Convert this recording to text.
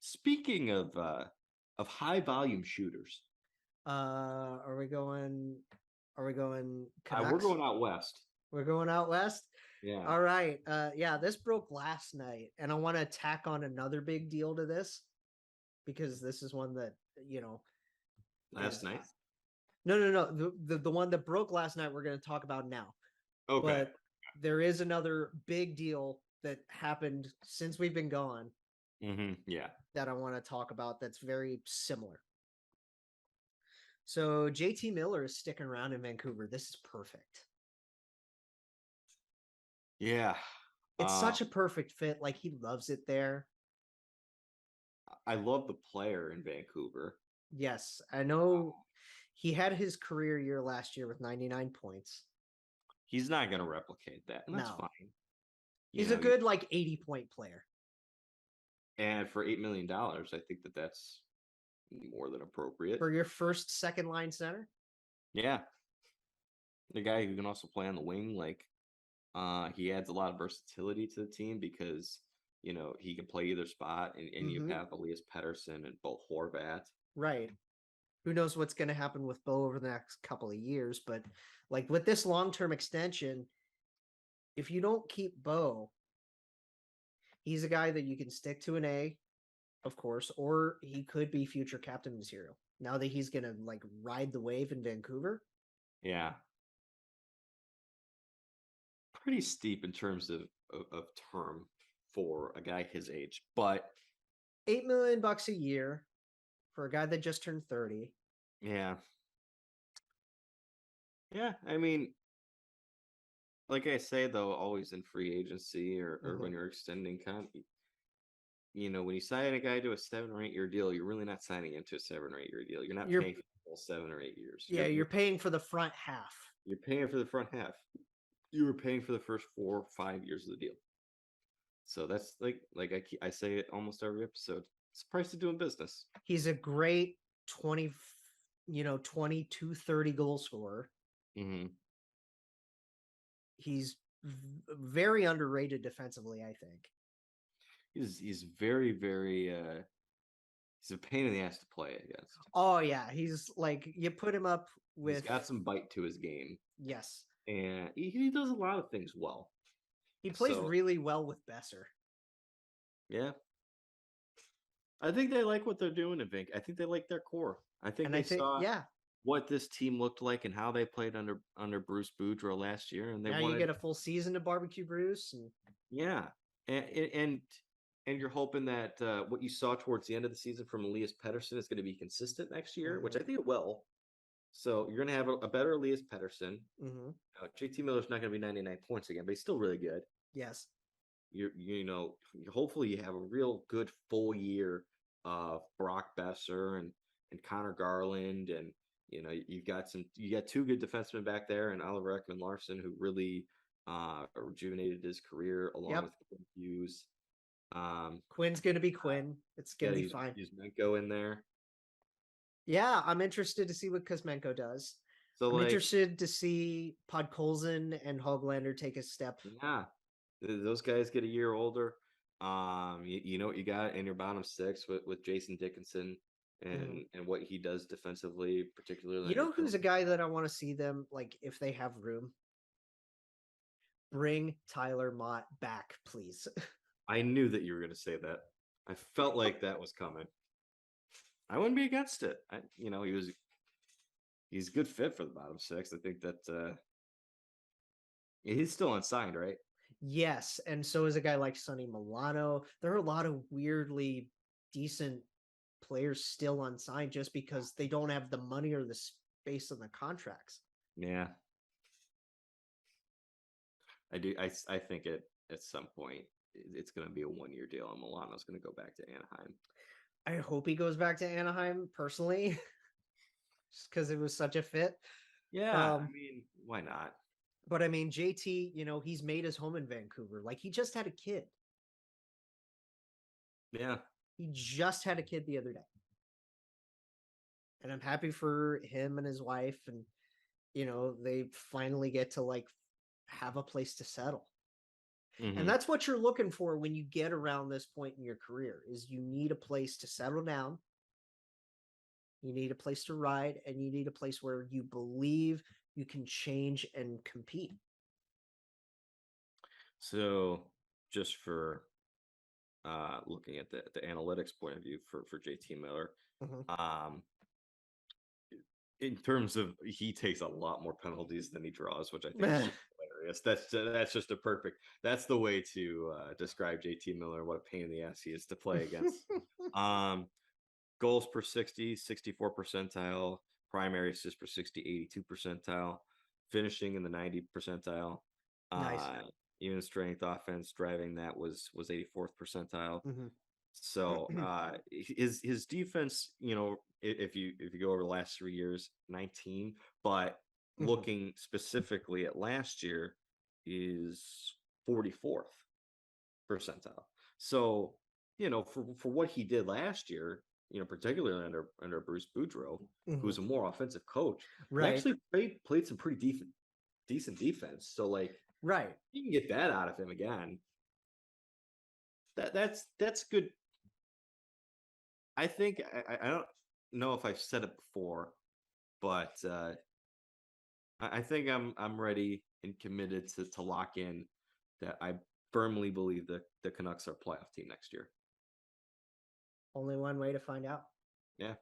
Speaking of high volume shooters, Are we going? Are we going we're Canucks? going out west. We're going out west. Yeah. All right. Yeah, this broke last night, and I want to tack on another big deal to this because this is one that Last night. No. The one that broke last night we're going to talk about now. Okay. But there is another big deal that happened since we've been gone. Yeah. That I want to talk about. That's very similar. So JT Miller is sticking around in Vancouver. This is perfect. Yeah. It's such a perfect fit. Like, he loves it there. I love the player in Vancouver. Yes, I know he had his career year last year with 99 points. He's not going to replicate that, and that's fine. He's a good, 80-point player. And for $8 million, I think that's more than appropriate. For your first second-line center? Yeah. The guy who can also play on the wing, he adds a lot of versatility to the team because, he can play either spot, and you have Elias Pettersson and Bo Horvat. Right. Who knows what's going to happen with Bo over the next couple of years, but with this long-term extension, if you don't keep Bo, he's a guy that you can stick to an A, of course, or he could be future captain material. Now that he's going to ride the wave in Vancouver. Yeah. Pretty steep in terms of term for a guy his age, but $8 million a year for a guy that just turned 30. Yeah. Yeah, I mean, like I say though, always in free agency or when you're extending when you sign a guy to a 7 or 8 year deal, you're really not signing into a 7 or 8 year deal. You're not paying for the whole 7 or 8 years. Yeah, you're paying for the front half. You're paying for the front half. You were paying for the first 4 or 5 years of the deal. So that's I say it almost every episode. It's the price of doing business. He's a great 22, 30 goal scorer. He's very underrated defensively, I think. He's very, very he's a pain in the ass to play against. Oh yeah, he's you put him up with. He's got some bite to his game. Yes, and he does a lot of things well. He plays really well with Besser. Yeah, I think they like what they're doing in Vink. I think they like their core. I think saw what this team looked like and how they played under Bruce Boudreau last year, and you get a full season to barbecue Bruce. And you're hoping that what you saw towards the end of the season from Elias Pettersson is going to be consistent next year, which I think it will. So you're going to have a better Elias Pettersson. JT Miller's not going to be 99 points again, but he's still really good. Yes. Hopefully you have a real good full year of Brock Besser and Connor Garland, and you got 2 good defensemen back there, and Oliver Ekman-Larsson, who really rejuvenated his career along with Quinn Hughes. Quinn's going to be Quinn. It's going to be fine. Use Menko in there. Yeah, I'm interested to see what Kuzmenko does. So I'm interested to see Podkolzin and Höglander take a step. Yeah, those guys get a year older. You know what you got in your bottom 6 with Jason Dickinson and what he does defensively, particularly. You know who's a guy that I want to see them, if they have room? Bring Tyler Motte back, please. I knew that you were going to say that. I felt like that was coming. I wouldn't be against it. He's a good fit for the bottom 6. I think that he's still unsigned, right? Yes, and so is a guy like Sonny Milano. There are a lot of weirdly decent players still unsigned just because they don't have the money or the space on the contracts. Yeah. I do. I think at some point it's going to be a 1-year deal, and Milano's going to go back to Anaheim. I hope he goes back to Anaheim personally, just because it was such a fit. Yeah, why not? But JT, he's made his home in Vancouver. He just had a kid. Yeah. He just had a kid the other day. And I'm happy for him and his wife, and they finally get to have a place to settle. And that's what you're looking for when you get around this point in your career is you need a place to settle down. You need a place to ride, and you need a place where you believe you can change and compete. So just for looking at the analytics point of view for JT Miller, Mhm. in terms of he takes a lot more penalties than he draws, which I think is just hilarious. That's just a perfect. That's the way to describe JT Miller. What a pain in the ass he is to play against. Goals per 60, 64 percentile. Primary assists per 60, 82 percentile. Finishing in the 90 percentile. Nice. Even strength, offense, driving, that was 84th percentile. Mhm. So his defense, if you go over the last 3 years, 19, but Mhm. looking specifically at last year is 44th percentile. So, for what he did last year, particularly under Bruce Boudreau, who's a Mhm. more offensive coach, he Right. actually played some pretty decent defense. So like Right. you can get that out of him again. That's good. I think I don't know if I've said it before, but I think I'm ready and committed to lock in that I firmly believe that the Canucks are a playoff team next year. Only one way to find out. Yeah.